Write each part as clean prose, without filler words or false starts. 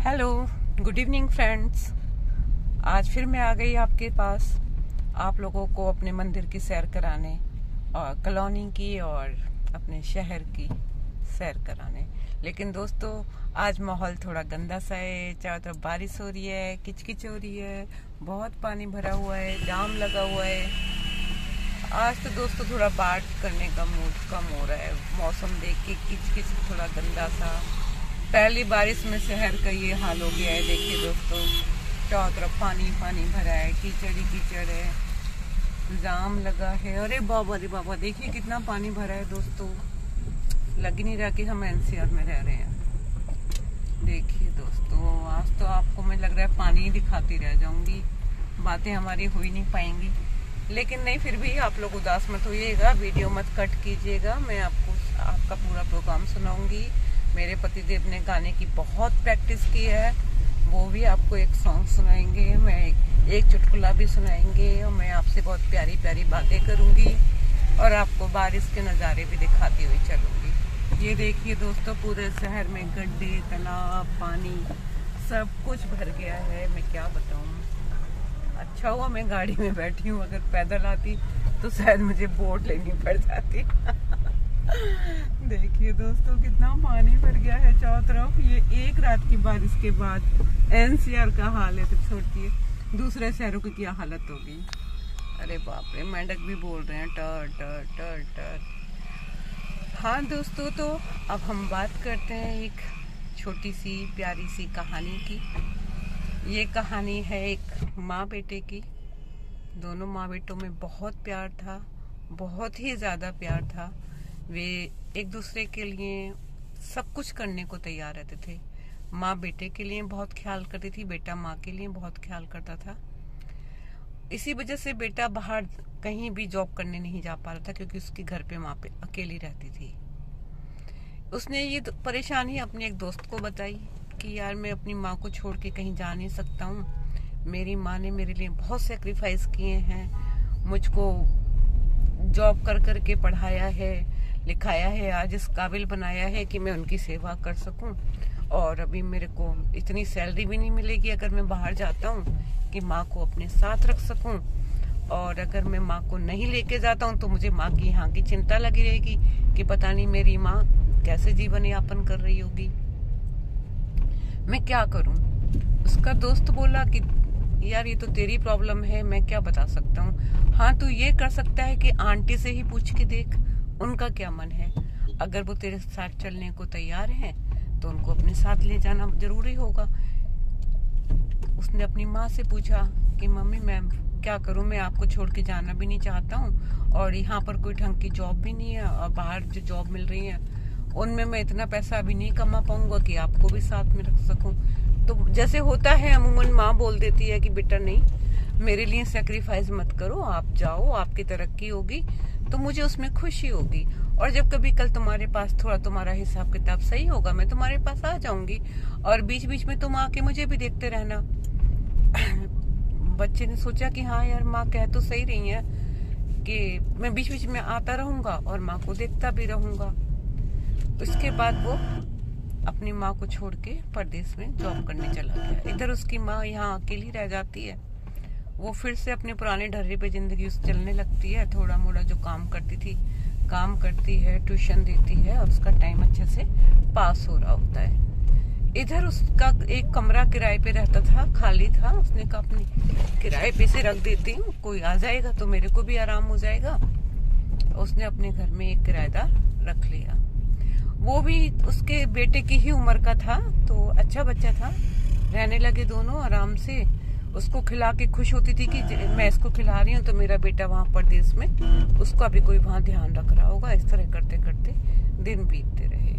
Hello, good evening friends. आज फिर मैं आ गई आपके पास आप लोगों को अपने मंदिर की सैर कराने और कॉलोनी की और अपने शहर की सैर कराने। लेकिन दोस्तों, आज माहौल थोड़ा गंदा सा है। चारों तरफ बारिश हो रही है, किचकिच हो रही है, बहुत पानी भरा हुआ है, जाम लगा हुआ है। आज तो दोस्तों थोड़ा बात करने का मूड कम हो रहा है। मौसम देख के किचकिच थोड़ा गंदा सा। पहली बारिश में शहर का ये हाल हो गया है। देखिए दोस्तों, चारों तरफ पानी पानी भरा है, कीचड़ ही कीचड़ है, जाम लगा है। अरे बाबा, देखिए कितना पानी भरा है दोस्तों। लग ही नहीं रहा कि हम एनसीआर में रह रहे हैं। देखिए दोस्तों, आज तो आपको मैं लग रहा है पानी ही दिखाती रह जाऊंगी, बातें हमारी हो ही नहीं पाएंगी। लेकिन नहीं, फिर भी आप लोग उदास मत होइएगा, वीडियो मत कट कीजिएगा। मैं आपको आपका पूरा प्रोग्राम सुनाऊंगी। मेरे पतिदेव ने गाने की बहुत प्रैक्टिस की है, वो भी आपको एक सॉन्ग सुनाएंगे, मैं एक चुटकुला भी सुनाएंगे, और मैं आपसे बहुत प्यारी प्यारी बातें करूंगी और आपको बारिश के नज़ारे भी दिखाती हुई चलूंगी। ये देखिए दोस्तों, पूरे शहर में गड्ढे, तालाब, पानी सब कुछ भर गया है। मैं क्या बताऊं। अच्छा हुआ मैं गाड़ी में बैठी हूँ, अगर पैदल आती तो शायद मुझे बोट लेनी पड़ जाती। देखिए दोस्तों, कितना पानी भर गया है चारों तरफ। ये एक रात की बारिश के बाद एनसीआर का हाल है, तो छोड़िए दूसरे शहरों की क्या हालत होगी। अरे बाप रे, मेंढक भी बोल रहे हैं टर टर टर टर। हाँ दोस्तों, तो अब हम बात करते हैं एक छोटी सी प्यारी सी कहानी की। ये कहानी है एक माँ बेटे की। दोनों माँ बेटों में बहुत प्यार था, बहुत ही ज़्यादा प्यार था। वे एक दूसरे के लिए सब कुछ करने को तैयार रहते थे। माँ बेटे के लिए बहुत ख्याल करती थी, बेटा माँ के लिए बहुत ख्याल करता था। इसी वजह से बेटा बाहर कहीं भी जॉब करने नहीं जा पा रहा था, क्योंकि उसके घर पे माँ पे अकेली रहती थी। उसने ये परेशानी अपने एक दोस्त को बताई कि यार, मैं अपनी माँ को छोड़ के कहीं जा नहीं सकता हूँ। मेरी माँ ने मेरे लिए बहुत सेक्रीफाइस किए हैं, मुझको जॉब कर कर के पढ़ाया है, लिखाया है, आज इस काबिल बनाया है कि मैं उनकी सेवा कर सकूं। और अभी मेरे को इतनी सैलरी भी नहीं मिलेगी अगर मैं बाहर जाता हूं कि माँ को अपने साथ रख सकूं। और अगर मैं माँ को नहीं लेके जाता हूं तो मुझे माँ की यहाँ की चिंता लगी रहेगी कि पता नहीं मेरी माँ कैसे जीवन यापन कर रही होगी। मैं क्या करूं। उसका दोस्त बोला कि यार, ये तो तेरी प्रॉब्लम है, मैं क्या बता सकता हूँ। हाँ, तू ये कर सकता है कि आंटी से ही पूछ के देख उनका क्या मन है। अगर वो तेरे साथ चलने को तैयार हैं तो उनको अपने साथ ले जाना जरूरी होगा। उसने अपनी माँ से पूछा कि मम्मी, मैं क्या करूँ, मैं आपको छोड़ के जाना भी नहीं चाहता हूँ, और यहाँ पर कोई ढंग की जॉब भी नहीं है, और बाहर जो जॉब मिल रही है उनमें मैं इतना पैसा अभी नहीं कमा पाऊंगा कि आपको भी साथ में रख सकूं। तो जैसे होता है अमूमन माँ बोल देती है कि बेटा नहीं, मेरे लिए सेक्रीफाइस मत करो, आप जाओ, आपकी तरक्की होगी तो मुझे उसमें खुशी होगी, और जब कभी कल तुम्हारे पास थोड़ा तुम्हारा हिसाब किताब सही होगा मैं तुम्हारे पास आ जाऊंगी, और बीच बीच में तुम आके मुझे भी देखते रहना। बच्चे ने सोचा कि हाँ यार, माँ कह तो सही रही है कि मैं बीच बीच में आता रहूंगा और माँ को देखता भी रहूंगा। उसके बाद वो अपनी माँ को छोड़ के परदेश में जॉब करने चला गया। इधर उसकी माँ यहाँ अकेली रह जाती है। वो फिर से अपने पुराने ढर्रे पे जिंदगी चलने लगती है। थोड़ा मोड़ा जो काम करती थी काम करती है, ट्यूशन देती है, और उसका टाइम अच्छे से पास हो रहा होता है। इधर उसका एक कमरा किराए पे रहता था, खाली था। उसने कहा अपनी किराए पे से रख देती हूँ, कोई आ जाएगा तो मेरे को भी आराम हो जाएगा। उसने अपने घर में एक किराएदार रख लिया। वो भी उसके बेटे की ही उम्र का था, तो अच्छा बच्चा था। रहने लगे दोनों आराम से। उसको खिला के खुश होती थी कि मैं इसको खिला रही हूँ तो मेरा बेटा वहाँ परदेश में, उसका भी कोई वहाँ ध्यान रख रहा होगा। इस तरह करते करते दिन बीतते रहे।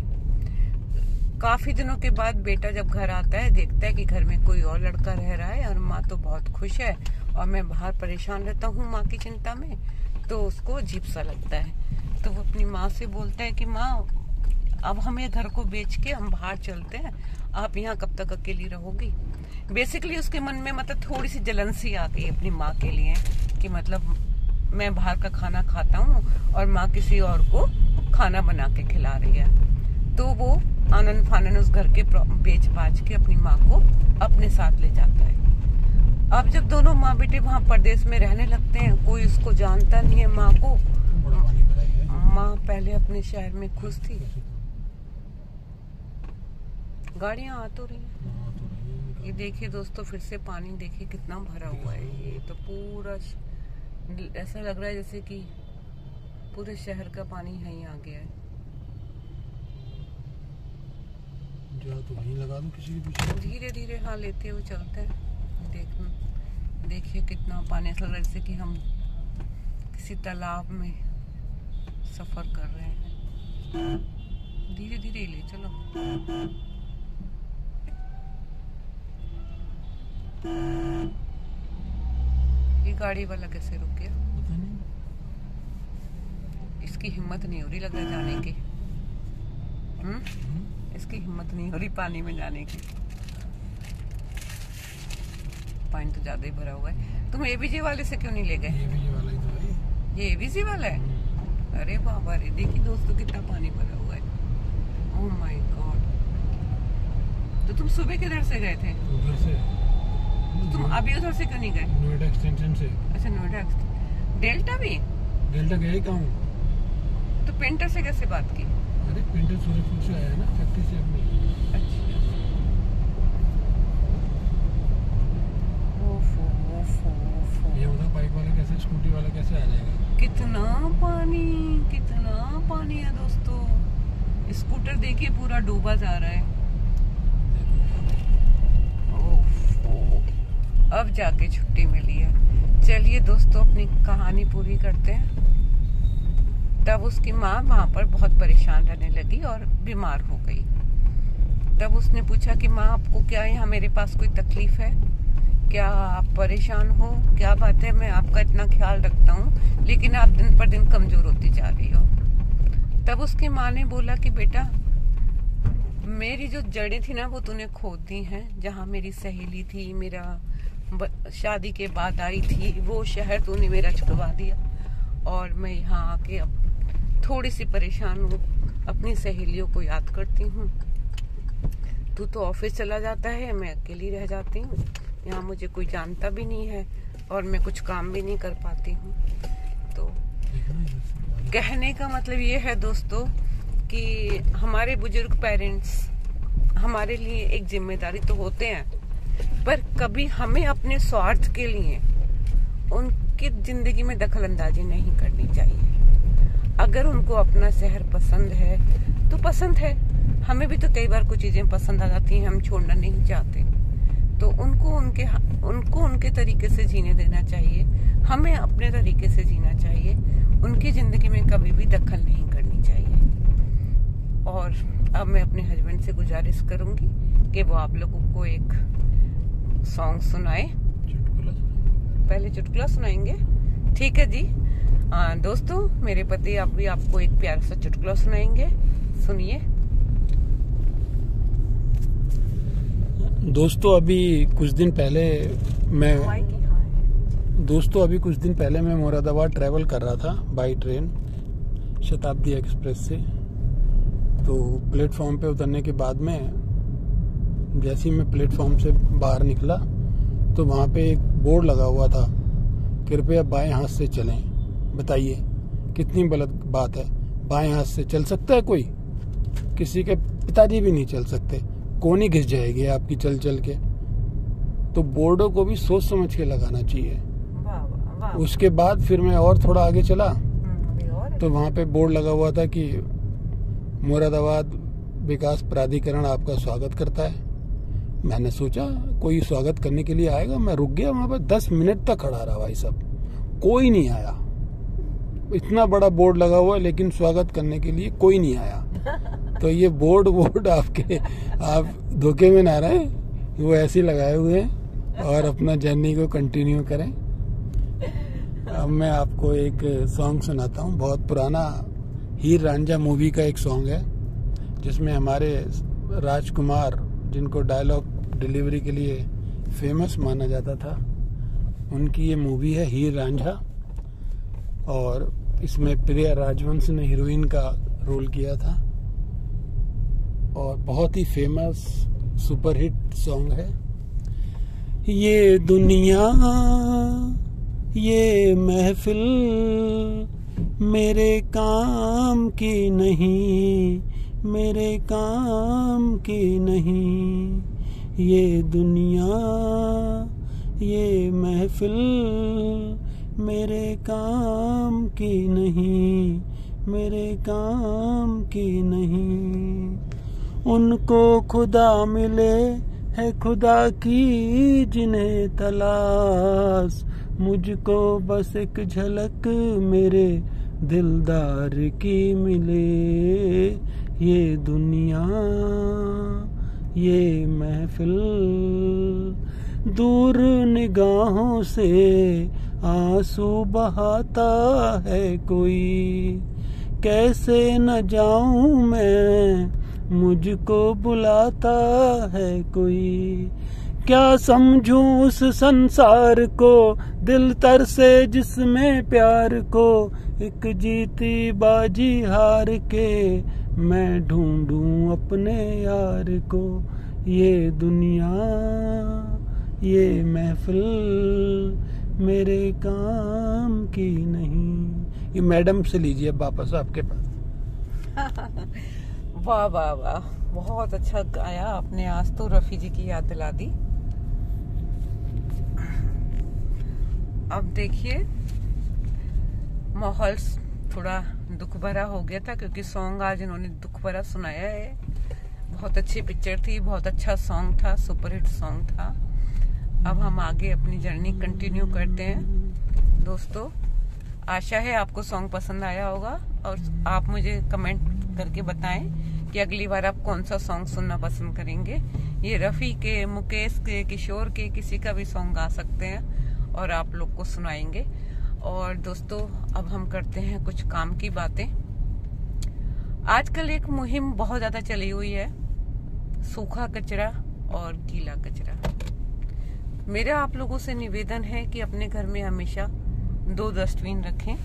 काफी दिनों के बाद बेटा जब घर आता है, देखता है कि घर में कोई और लड़का रह रहा है और माँ तो बहुत खुश है और मैं बाहर परेशान रहता हूँ माँ की चिंता में, तो उसको अजीब सा लगता है। तो वो अपनी माँ से बोलता है कि माँ, अब हमें घर को बेच के हम बाहर चलते हैं, आप यहाँ कब तक अकेली रहोगी। बेसिकली उसके मन में मतलब थोड़ी सी जलन सी आ गई अपनी माँ के लिए, कि मतलब मैं बाहर का खाना खाता हूँ और माँ किसी और को खाना बना के खिला रही है। तो वो आनंद फानन उस घर के बेच बाच के अपनी माँ को अपने साथ ले जाता है। अब जब दोनों माँ बेटे वहाँ परदेश में रहने लगते हैं, कोई उसको जानता नहीं है माँ को। माँ पहले अपने शहर में खुश थी। गाड़ियाँ आ तो रही हैं। ये देखिए दोस्तों, फिर से पानी देखिए कितना भरा हुआ है। ये तो पूरा ऐसा लग रहा है जैसे कि पूरे शहर का पानी यहीं आ गया है। तो वहीं लगा दूं किसी के पीछे। धीरे धीरे हाँ लेते हुए चलते हैं। देखिए कितना पानी, ऐसा लग रहा है जैसे कि हम किसी तालाब में सफर कर रहे हैं। धीरे धीरे ले चलो। ये गाड़ी वाला कैसे रुक गया? पता नहीं। इसकी हिम्मत नहीं हो रही लग रहा है जाने की। इसकी हिम्मत नहीं हो रही पानी में जाने की। पानी तो ज्यादा ही भरा हुआ है। तुम एबीजे वाले से क्यों नहीं ले गए? एबीजे वाला ही तो है। ये एबीजे वाला है? अरे बाबा रे, देखिए दोस्तों कितना पानी भरा हुआ है। Oh my God. तो तुम सुबह किधर से गए थे? उधर से। तुम अभी उधर से क्यों नहीं गए? नोएडा एक्सटेंशन से। अच्छा नोएडा। डेल्टा भी? डेल्टा गया ही कहाँ? तो पेंटर से कैसे बात की? अरे पेंटर सूरजपुर से आया है ना, फैक्ट्री से अपनी। अच्छा। ये उधर बाइक वाला कैसे, स्कूटी वाला कैसे आ जाएगा? कितना पानी है दोस्तों। स्कूटर देखिए पूरा डूबा जा रहा है। अब जाके छुट्टी मिली है। चलिए दोस्तों अपनी कहानी पूरी करते हैं। तब उसकी माँ वहाँ पर बहुत परेशान रहने लगी और बीमार हो गई। तब उसने पूछा कि माँ आपको क्या यहाँ मेरे पास कोई तकलीफ है क्या? आप परेशान हो? क्या बात है, मैं आपका इतना ख्याल रखता हूँ लेकिन आप दिन पर दिन कमजोर होती जा रही हो। तब उसकी माँ ने बोला कि बेटा मेरी जो जड़ें थी ना वो तूने खोद दी हैं। जहाँ मेरी सहेली थी, मेरा शादी के बाद आई थी, वो शहर तूने मेरा छुड़वा दिया और मैं यहाँ आके अब थोड़ी सी परेशान हूँ, अपनी सहेलियों को याद करती हूँ। तू तो ऑफिस चला जाता है, मैं अकेली रह जाती हूँ। यहाँ मुझे कोई जानता भी नहीं है और मैं कुछ काम भी नहीं कर पाती हूँ। तो कहने का मतलब ये है दोस्तों कि हमारे बुजुर्ग पेरेंट्स हमारे लिए एक जिम्मेदारी तो होते हैं, पर कभी हमें अपने स्वार्थ के लिए उनकी जिंदगी में दखल अंदाजी नहीं करनी चाहिए। अगर उनको अपना शहर पसंद है तो पसंद है, हमें भी तो कई बार कुछ चीजें पसंद आ जाती हैं, हम छोड़ना नहीं चाहते। तो उनको उनके तरीके से जीने देना चाहिए, हमें अपने तरीके से जीना चाहिए। उनकी जिंदगी में कभी भी दखल नहीं करनी चाहिए। और अब मैं अपने हस्बैंड से गुजारिश करूंगी कि वो आप लोगों को एक सॉन्ग सुनाए। पहले चुटकुला सुनाएंगे, ठीक है जी। दोस्तों मेरे पति आप भी आपको एक प्यारा सा चुटकुला सुनाएंगे, सुनिए। दोस्तों अभी कुछ दिन पहले मैं मुरादाबाद ट्रैवल कर रहा था बाई ट्रेन शताब्दी एक्सप्रेस से। तो प्लेटफॉर्म पे उतरने के बाद में जैसे ही मैं प्लेटफॉर्म से बाहर निकला तो वहाँ पे एक बोर्ड लगा हुआ था, कृपया बाएं हाथ से चलें। बताइए कितनी गलत बात है। बाएं हाथ से चल सकता है कोई? किसी के पिताजी भी नहीं चल सकते, कोनी घिस जाएगी आपकी चल चल के। तो बोर्डों को भी सोच समझ के लगाना चाहिए। उसके बाद फिर मैं और थोड़ा आगे चला तो वहाँ पे बोर्ड लगा हुआ था कि मुरादाबाद विकास प्राधिकरण आपका स्वागत करता है। मैंने सोचा कोई स्वागत करने के लिए आएगा, मैं रुक गया वहाँ पर। 10 मिनट तक खड़ा रहा भाई साहब, कोई नहीं आया। इतना बड़ा बोर्ड लगा हुआ है लेकिन स्वागत करने के लिए कोई नहीं आया। तो ये बोर्ड आप धोखे में ना रहे, वो ऐसे लगाए हुए हैं और अपना जर्नी को कंटिन्यू करें। अब मैं आपको एक सॉन्ग सुनाता हूँ, बहुत पुराना हीर रांझा मूवी का एक सॉन्ग है जिसमें हमारे राजकुमार, जिनको डायलॉग डिलीवरी के लिए फेमस माना जाता था, उनकी ये मूवी है हीर रांझा। और इसमें प्रिया राजवंश ने हीरोइन का रोल किया था। और बहुत ही फेमस सुपरहिट सॉन्ग है। ये दुनिया ये महफिल मेरे काम की नहीं, मेरे काम की नहीं। ये दुनिया ये महफिल मेरे काम की नहीं, मेरे काम की नहीं। उनको खुदा मिले है खुदा की जिन्हें तलाश, मुझको बस एक झलक मेरे दिलदार की मिले। ये दुनिया ये महफिल दूर निगाहों से आंसू बहाता है कोई, कैसे न जाऊं मैं मुझको बुलाता है कोई। क्या समझूं उस संसार को दिल तर से जिसमें प्यार को, एक जीती बाजी हार के मैं ढूंढूं अपने यार को। ये दुनिया ये महफिल मेरे काम की नहीं। ये मैडम से लीजिए वापस आपके पास। वाह वाह वाह, बहुत अच्छा गाया आपने। आज तो रफी जी की याद दिला दी। अब देखिए माहौल थोड़ा दुख भरा हो गया था क्योंकि सॉन्ग आज इन्होंने दुख भरा सुनाया है। बहुत अच्छी पिक्चर थी, बहुत अच्छा सॉन्ग था, सुपरहिट सॉन्ग था। अब हम आगे अपनी जर्नी कंटिन्यू करते हैं। दोस्तों, आशा है आपको सॉन्ग पसंद आया होगा और आप मुझे कमेंट करके बताएं कि अगली बार आप कौन सा सॉन्ग सुनना पसंद करेंगे। ये रफ़ी के, मुकेश के, किशोर के, किसी का भी सॉन्ग गा सकते हैं और आप लोग को सुनाएंगे। और दोस्तों, अब हम करते हैं कुछ काम की बातें। आजकल एक मुहिम बहुत ज्यादा चली हुई है, सूखा कचरा और गीला कचरा। मेरा आप लोगों से निवेदन है कि अपने घर में हमेशा 2 डस्टबिन रखें।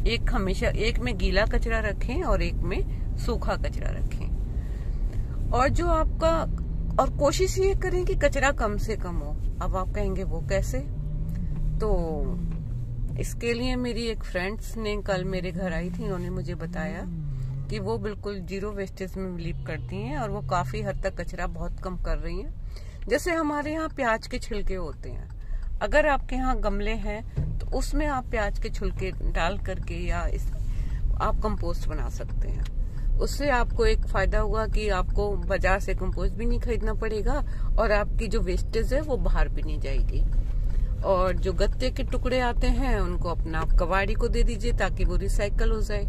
एक में गीला कचरा रखें और एक में सूखा कचरा रखें। और जो आपका और कोशिश ये करें कि कचरा कम से कम हो। अब आप कहेंगे वो कैसे? तो इसके लिए मेरी एक फ्रेंड्स ने कल मेरे घर आई थी, उन्होंने मुझे बताया कि वो बिल्कुल 0 वेस्टेज में बिलीव करती हैं और वो काफी हद तक कचरा बहुत कम कर रही हैं। जैसे हमारे यहाँ प्याज के छिलके होते हैं, अगर आपके यहाँ गमले हैं तो उसमें आप प्याज के छिलके डाल करके या आप कंपोस्ट बना सकते हैं। उससे आपको एक फायदा हुआ कि आपको बाजार से कंपोस्ट भी नहीं खरीदना पड़ेगा और आपकी जो वेस्टेज है वो बाहर भी नहीं जाएगी। और जो गत्ते के टुकड़े आते हैं उनको अपना कबाड़ी को दे दीजिए ताकि वो रिसाइकल हो जाए,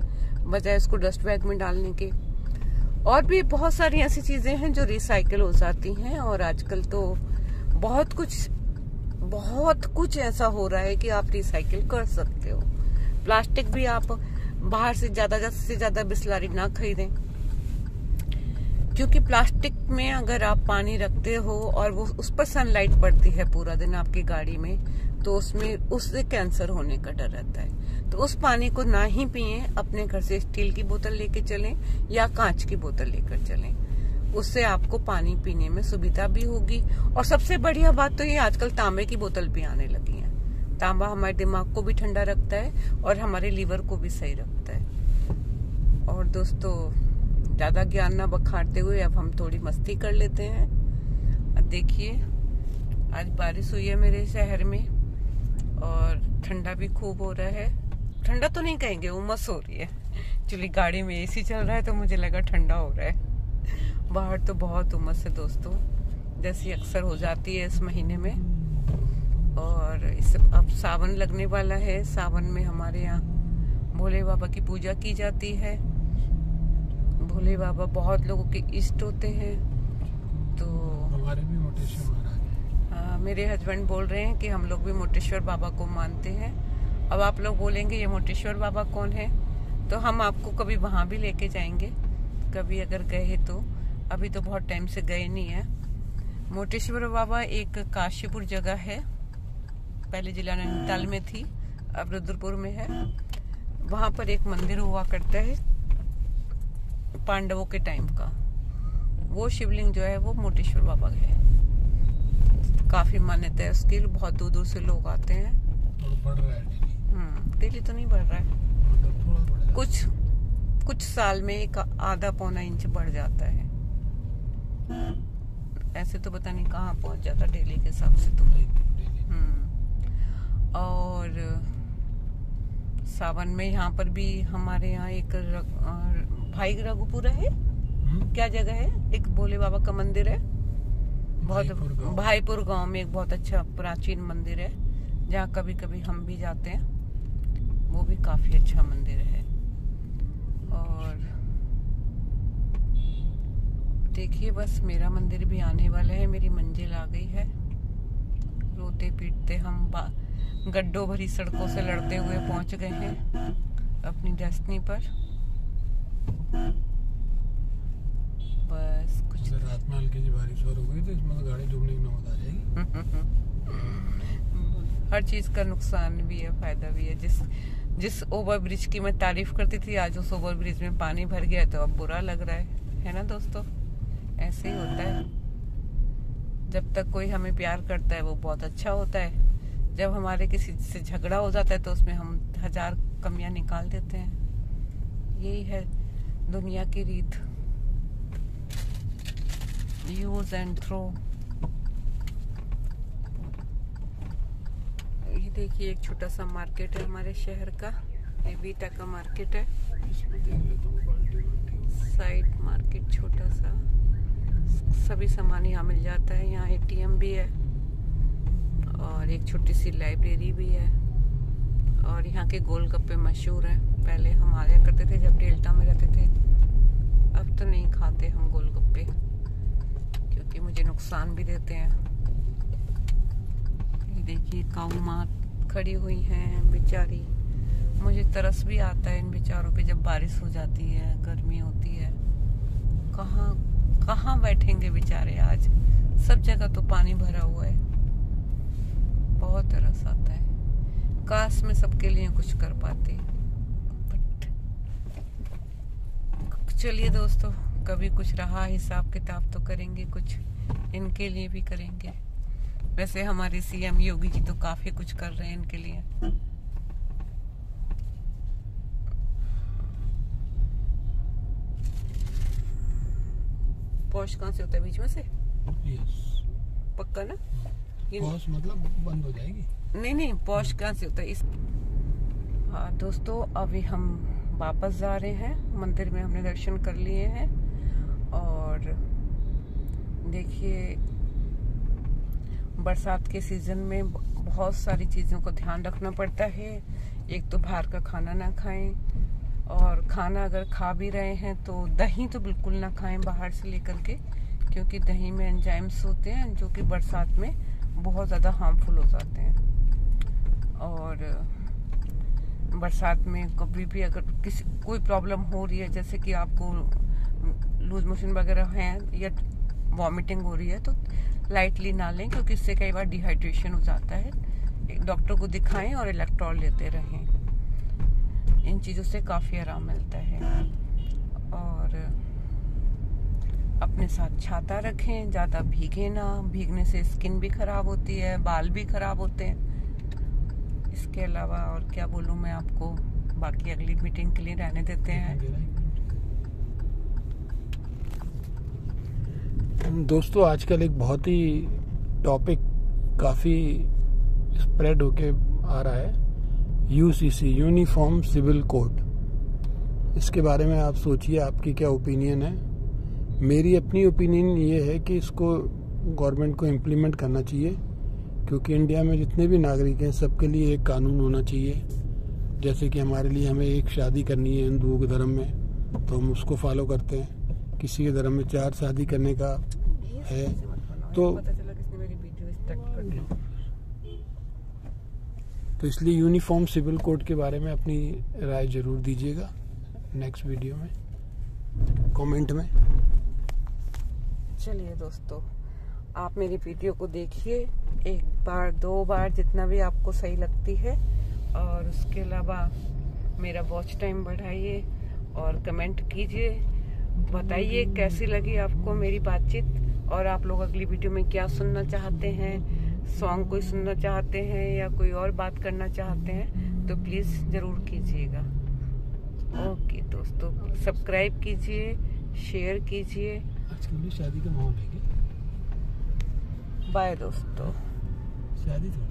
बजाय उसको डस्ट बैग में डालने के। और भी बहुत सारी ऐसी चीजें हैं जो रिसाइकल हो जाती हैं। और आजकल तो बहुत कुछ ऐसा हो रहा है कि आप रिसाइकिल कर सकते हो। प्लास्टिक भी आप बाहर से ज्यादा बिस्लरी ना खरीदें, क्योंकि प्लास्टिक में अगर आप पानी रखते हो और वो उस पर सनलाइट पड़ती है पूरा दिन आपकी गाड़ी में, तो उससे कैंसर होने का डर रहता है। तो उस पानी को ना ही पिए, अपने घर से स्टील की बोतल लेके चलें या कांच की बोतल लेकर चलें। उससे आपको पानी पीने में सुविधा भी होगी। और सबसे बढ़िया बात तो ये आजकल तांबे की बोतल भी आने लगी है। तांबा हमारे दिमाग को भी ठंडा रखता है और हमारे लीवर को भी सही रखता है। और दोस्तों, ज्यादा ज्ञान ना बखारते हुए अब हम थोड़ी मस्ती कर लेते हैं। अब देखिए, आज बारिश हुई है मेरे शहर में और ठंडा भी खूब हो रहा है। ठंडा तो नहीं कहेंगे, उमस हो रही है। एक्चुअली गाड़ी में एसी चल रहा है तो मुझे लगा ठंडा हो रहा है। बाहर तो बहुत उमस है दोस्तों, जैसी अक्सर हो जाती है इस महीने में। और अब सावन लगने वाला है। सावन में हमारे यहाँ भोले बाबा की पूजा की जाती है। भोले बाबा बहुत लोगों के इष्ट होते हैं। तो हमारे भी मोटेश्वर महाराज, मेरे हस्बैंड बोल रहे हैं कि हम लोग भी मोटेश्वर बाबा को मानते हैं। अब आप लोग बोलेंगे ये मोटेश्वर बाबा कौन है, तो हम आपको कभी वहां भी लेके जाएंगे, कभी अगर गए तो। अभी तो बहुत टाइम से गए नहीं है। मोटेश्वर बाबा एक काशीपुर जगह है, पहले जिला नैनीताल में थी, अब रुद्रपुर में है। वहां पर एक मंदिर हुआ करता है पांडवों के टाइम का। वो शिवलिंग जो है वो मोटेश्वर बाबा का है। काफी मान्यता है उसकी, बहुत दूर दूर से लोग आते हैं। बढ़ रहा है डेली तो नहीं बढ़ रहा है, मतलब थोड़ा बढ़ कुछ साल में एक आधा पौना इंच बढ़ जाता है। ऐसे तो पता नहीं कहाँ पहुंच जाता डेली के हिसाब से तो। और सावन में यहाँ पर भी हमारे यहाँ एक भाई रघुपुरा है, क्या जगह है, एक भोले बाबा का मंदिर है। बहुत भाईपुर गांव में एक बहुत अच्छा प्राचीन मंदिर है, जहाँ कभी कभी हम भी जाते हैं। वो भी काफी अच्छा मंदिर है। और देखिए बस मेरा मंदिर भी आने वाला है, मेरी मंजिल आ गई है। रोते पीटते हम गड्ढों भरी सड़कों से लड़ते हुए पहुंच गए हैं अपनी डेस्टिनी पर। बस कुछ रात में हल्की सी बारिश हो गई तो इसमें तो गाड़ी डूबने की नौबत आ जाएगी। हर चीज का नुकसान भी है, फायदा भी है। जिस ओवर ब्रिज की मैं तारीफ करती थी, आज उस ओवर ब्रिज में पानी भर गया तो अब बुरा लग रहा है ना दोस्तों। ऐसे ही होता है, जब तक कोई हमें प्यार करता है वो बहुत अच्छा होता है। जब हमारे किसी से झगड़ा हो जाता है तो उसमें हम 1000 कमियां निकाल देते हैं। यही है दुनिया की रीत, यूज एंड थ्रो। ये देखिए एक छोटा सा मार्केट है हमारे शहर का, ये बीटा का मार्केट है। साइड मार्केट छोटा सा, सभी सामान यहाँ मिल जाता है। यहाँ ATM भी है और एक छोटी सी लाइब्रेरी भी है। और यहाँ के गोलगप्पे मशहूर हैं। पहले हम आया करते थे जब डेल्टा में रहते थे, अब तो नहीं खाते हम गोलगप्पे क्योंकि मुझे नुकसान भी देते हैं। ये देखिए काऊ माँ खड़ी हुई हैं बेचारी, मुझे तरस भी आता है इन बेचारों पे जब बारिश हो जाती है, गर्मी होती है। कहाँ बैठेंगे बेचारे, आज सब जगह तो पानी भरा हुआ है। बहुत तरस आता है, काश में सबके लिए कुछ कर पाते। चलिए दोस्तों, कभी कुछ रहा हिसाब किताब तो करेंगे, कुछ इनके लिए भी करेंगे। वैसे हमारे CM योगी जी तो काफी कुछ कर रहे हैं इनके लिए। पॉश कहाँ से होता है, बीच में से? यस। पक्का ना? पॉश मतलब बंद हो जाएगी? नहीं, पॉश कहाँ से होता है इस। हाँ दोस्तों, अभी हम वापस जा रहे हैं। मंदिर में हमने दर्शन कर लिए हैं। और देखिए बरसात के सीजन में बहुत सारी चीजों को ध्यान रखना पड़ता है। एक तो बाहर का खाना ना खाएं, और खाना अगर खा भी रहे हैं तो दही तो बिल्कुल ना खाएं बाहर से लेकर के, क्योंकि दही में एंजाइम्स होते हैं जो कि बरसात में बहुत ज़्यादा हार्मफुल हो जाते हैं। और बरसात में कभी भी अगर कोई प्रॉब्लम हो रही है, जैसे कि आपको लूज मोशन वगैरह है या वॉमिटिंग हो रही है, तो लाइटली ना लें, क्योंकि इससे कई बार डिहाइड्रेशन हो जाता है। एक डॉक्टर को दिखाएं और इलेक्ट्रॉल लेते रहें। इन चीज़ों से काफ़ी आराम मिलता है। और अपने साथ छाता रखें, ज़्यादा भीगे ना, भीगने से स्किन भी खराब होती है, बाल भी खराब होते हैं। इसके अलावा और क्या बोलूँ मैं आपको, बाकी अगली मीटिंग के लिए रहने देते हैं। दोस्तों आजकल एक बहुत ही टॉपिक काफ़ी स्प्रेड होके आ रहा है, UCC यूनिफॉर्म सिविल कोड। इसके बारे में आप सोचिए, आपकी क्या ओपिनियन है। मेरी अपनी ओपिनियन ये है कि इसको गवर्नमेंट को इम्प्लीमेंट करना चाहिए, क्योंकि इंडिया में जितने भी नागरिक हैं सबके लिए एक कानून होना चाहिए। जैसे कि हमारे लिए हमें एक शादी करनी है हिंदुओं के धर्म में तो हम उसको फॉलो करते हैं, किसी के धर्म में 4 शादी करने का है तो इसलिए यूनिफॉर्म सिविल कोड के बारे में अपनी राय जरूर दीजिएगा नेक्स्ट वीडियो में, कमेंट में। चलिए दोस्तों, आप मेरी वीडियो को देखिए 1 बार 2 बार, जितना भी आपको सही लगती है। और उसके अलावा मेरा वॉच टाइम बढ़ाइए और कमेंट कीजिए। बताइए कैसी लगी आपको मेरी बातचीत, और आप लोग अगली वीडियो में क्या सुनना चाहते हैं, सॉन्ग कोई सुनना चाहते हैं या कोई और बात करना चाहते हैं तो प्लीज जरूर कीजिएगा। ओके दोस्तों, सब्सक्राइब कीजिए, शेयर कीजिए। आज की शादी का माहौल है क्या? बाय दोस्तों। शादी थोड़ी